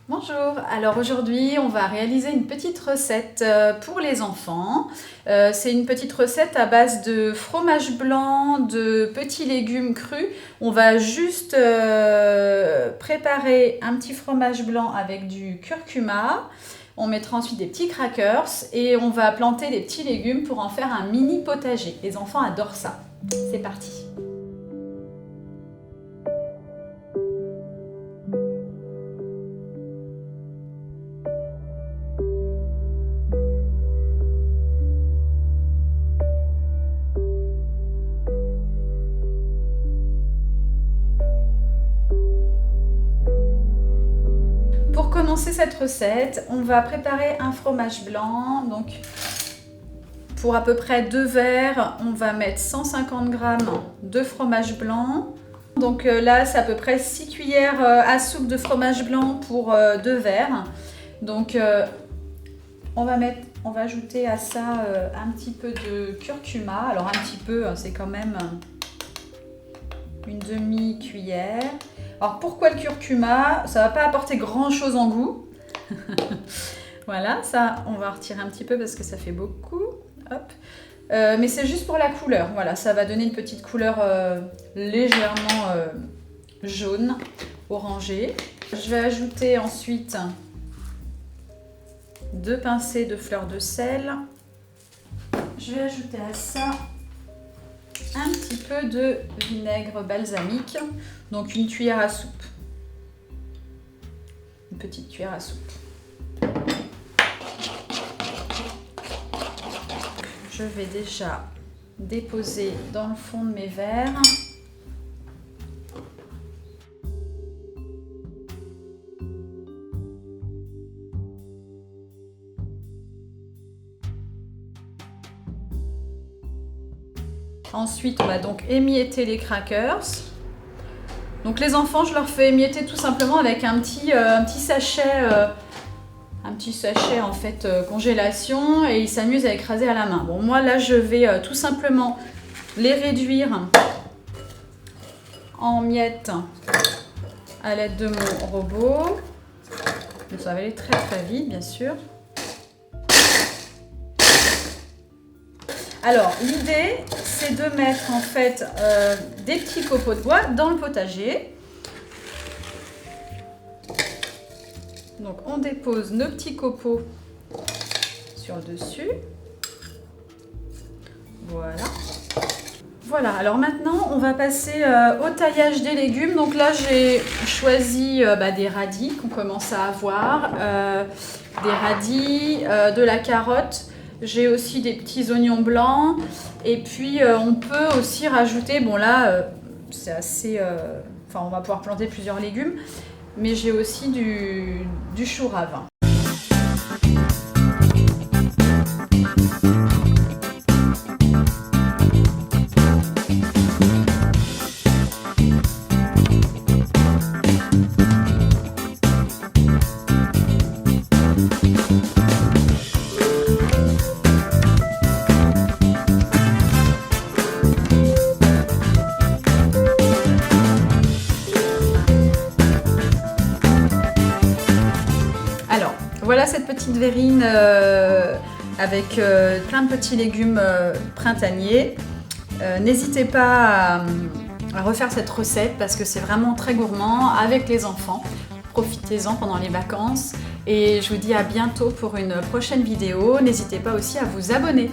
Bonjour, alors aujourd'hui on va réaliser une petite recette pour les enfants. C'est une petite recette à base de fromage blanc, de petits légumes crus. On va juste préparer un petit fromage blanc avec du curcuma. On mettra ensuite des petits crackers et on va planter des petits légumes pour en faire un mini potager. Les enfants adorent ça. C'est parti! Pour commencer cette recette, on va préparer un fromage blanc. Donc, pour à peu près 2 verres, on va mettre 150 g de fromage blanc. Donc là, c'est à peu près 6 cuillères à soupe de fromage blanc pour 2 verres. Donc, on va ajouter à ça un petit peu de curcuma. Alors un petit peu, c'est quand même une demi-cuillère. Alors pourquoi le curcuma? Ça va pas apporter grand chose en goût. Voilà, ça on va retirer un petit peu parce que ça fait beaucoup. Hop. Mais c'est juste pour la couleur. Voilà, ça va donner une petite couleur légèrement jaune, orangée. Je vais ajouter ensuite 2 pincées de fleur de sel. Je vais ajouter à ça un petit peu de vinaigre balsamique, donc une cuillère à soupe, une petite cuillère à soupe. Je vais déjà déposer dans le fond de mes verres. Ensuite, on va donc émietter les crackers. Donc les enfants, je leur fais émietter tout simplement avec un petit sachet en fait congélation, et ils s'amusent à écraser à la main. Bon, moi là, je vais tout simplement les réduire en miettes à l'aide de mon robot. Donc, ça va aller très très vite, bien sûr. Alors, l'idée, c'est de mettre en fait des petits copeaux de bois dans le potager. Donc, on dépose nos petits copeaux sur le dessus. Voilà. Voilà, alors maintenant, on va passer au taillage des légumes. Donc là, j'ai choisi des radis qu'on commence à avoir, des radis, de la carotte. J'ai aussi des petits oignons blancs, et puis on peut aussi rajouter, bon là c'est assez, on va pouvoir planter plusieurs légumes, mais j'ai aussi du chou ravin. Voilà cette petite verrine avec plein de petits légumes printaniers. N'hésitez pas à refaire cette recette parce que c'est vraiment très gourmand avec les enfants. Profitez-en pendant les vacances et je vous dis à bientôt pour une prochaine vidéo. N'hésitez pas aussi à vous abonner.